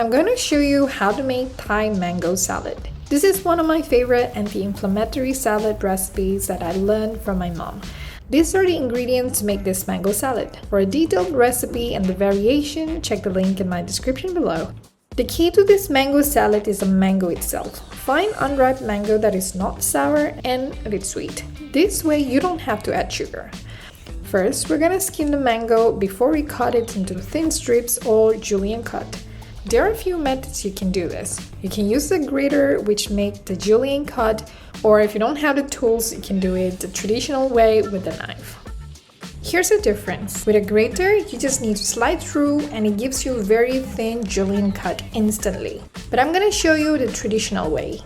I'm going to show you how to make Thai mango salad. This is one of my favorite anti-inflammatory salad recipes that I learned from my mom. These are the ingredients to make this mango salad. For a detailed recipe and the variation, check the link in my description below. The key to this mango salad is the mango itself. Find unripe mango that is not sour and a bit sweet. This way you don't have to add sugar. First, we're gonna skin the mango before we cut it into thin strips or julienne cut. There are a few methods you can do this. You can use the grater, which make the julienne cut, or if you don't have the tools, you can do it the traditional way with a knife. Here's the difference. With a grater, you just need to slide through and it gives you a very thin julienne cut instantly. But I'm gonna show you the traditional way.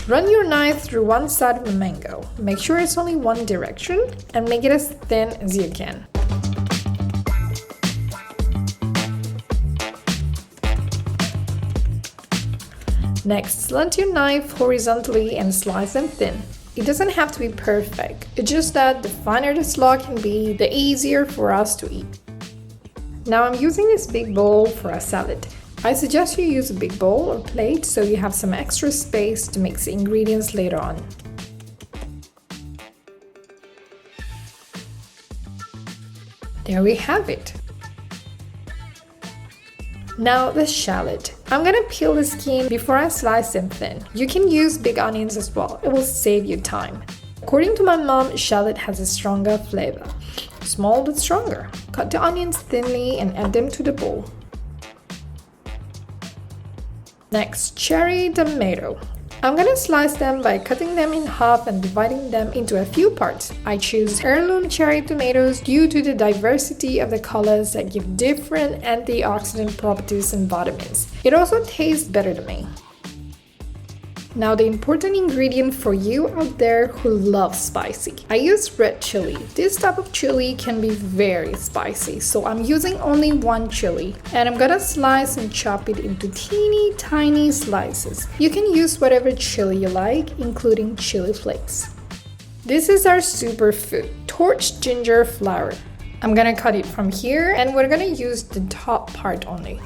Run your knife through one side of the mango. Make sure it's only one direction and make it as thin as you can. Next, slant your knife horizontally and slice them thin. It doesn't have to be perfect, it's just that the finer the slaw can be, the easier for us to eat. Now I'm using this big bowl for a salad. I suggest you use a big bowl or plate so you have some extra space to mix the ingredients later on. There we have it. Now the shallot. I'm gonna peel the skin before I slice them thin. You can use big onions as well, it will save you time. According to my mom, shallot has a stronger flavor. Small but stronger. Cut the onions thinly and add them to the bowl. Next, cherry tomato. I'm gonna slice them by cutting them in half and dividing them into a few parts. I choose heirloom cherry tomatoes due to the diversity of the colors that give different antioxidant properties and vitamins. It also tastes better to me. Now the important ingredient for you out there who love spicy. I use red chili. This type of chili can be very spicy, so I'm using only one chili. And I'm gonna slice and chop it into teeny tiny slices. You can use whatever chili you like, including chili flakes. This is our superfood, torched ginger flower. I'm gonna cut it from here and we're gonna use the top part only.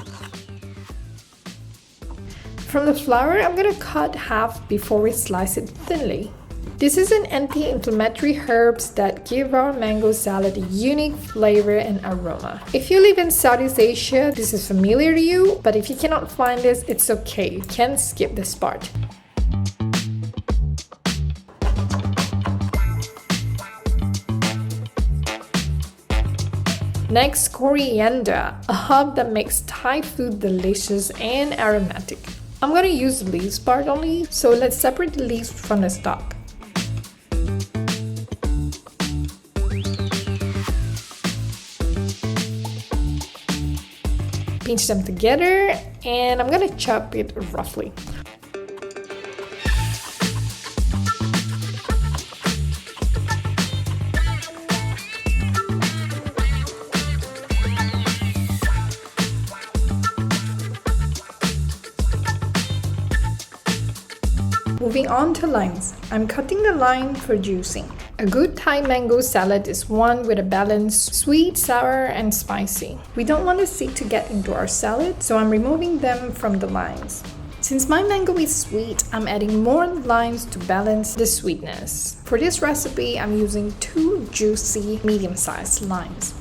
From the flour, I'm gonna cut half before we slice it thinly. This is an anti-inflammatory herbs that give our mango salad a unique flavor and aroma. If you live in Southeast Asia, this is familiar to you, but if you cannot find this, it's okay. You can skip this part. Next, coriander, a herb that makes Thai food delicious and aromatic. I'm gonna use the leaves part only, so let's separate the leaves from the stalk. Pinch them together and I'm gonna chop it roughly. Moving on to limes. I'm cutting the lime for juicing. A good Thai mango salad is one with a balance sweet, sour, and spicy. We don't want the seed to get into our salad, so I'm removing them from the limes. Since my mango is sweet, I'm adding more limes to balance the sweetness. For this recipe, I'm using 2 juicy, medium-sized limes.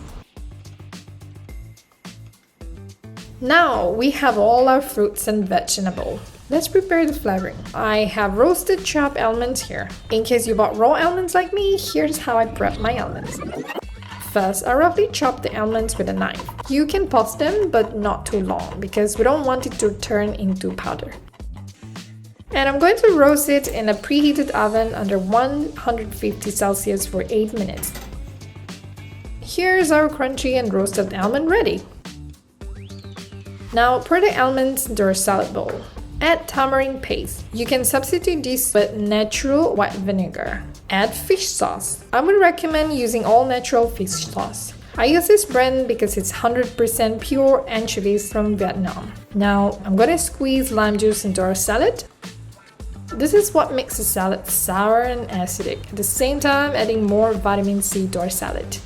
Now we have all our fruits and vegetables. Let's prepare the flavoring. I have roasted chopped almonds here. In case you bought raw almonds like me, here's how I prep my almonds. First, I roughly chop the almonds with a knife. You can pulse them, but not too long, because we don't want it to turn into powder. And I'm going to roast it in a preheated oven under 150 Celsius for 8 minutes. Here's our crunchy and roasted almond ready. Now pour the almonds into our salad bowl. Add tamarind paste. You can substitute this with natural white vinegar. Add fish sauce. I would recommend using all natural fish sauce. I use this brand because it's 100% pure anchovies from Vietnam. Now I'm gonna squeeze lime juice into our salad. This is what makes the salad sour and acidic, at the same time adding more vitamin C to our salad.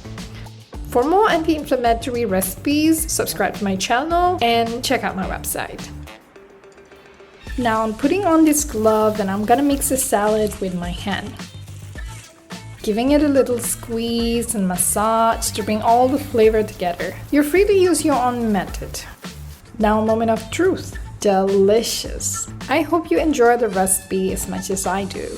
For more anti-inflammatory recipes, subscribe to my channel and check out my website. Now I'm putting on this glove and I'm gonna mix the salad with my hand, giving it a little squeeze and massage to bring all the flavor together. You're free to use your own method. Now a moment of truth. Delicious! I hope you enjoy the recipe as much as I do.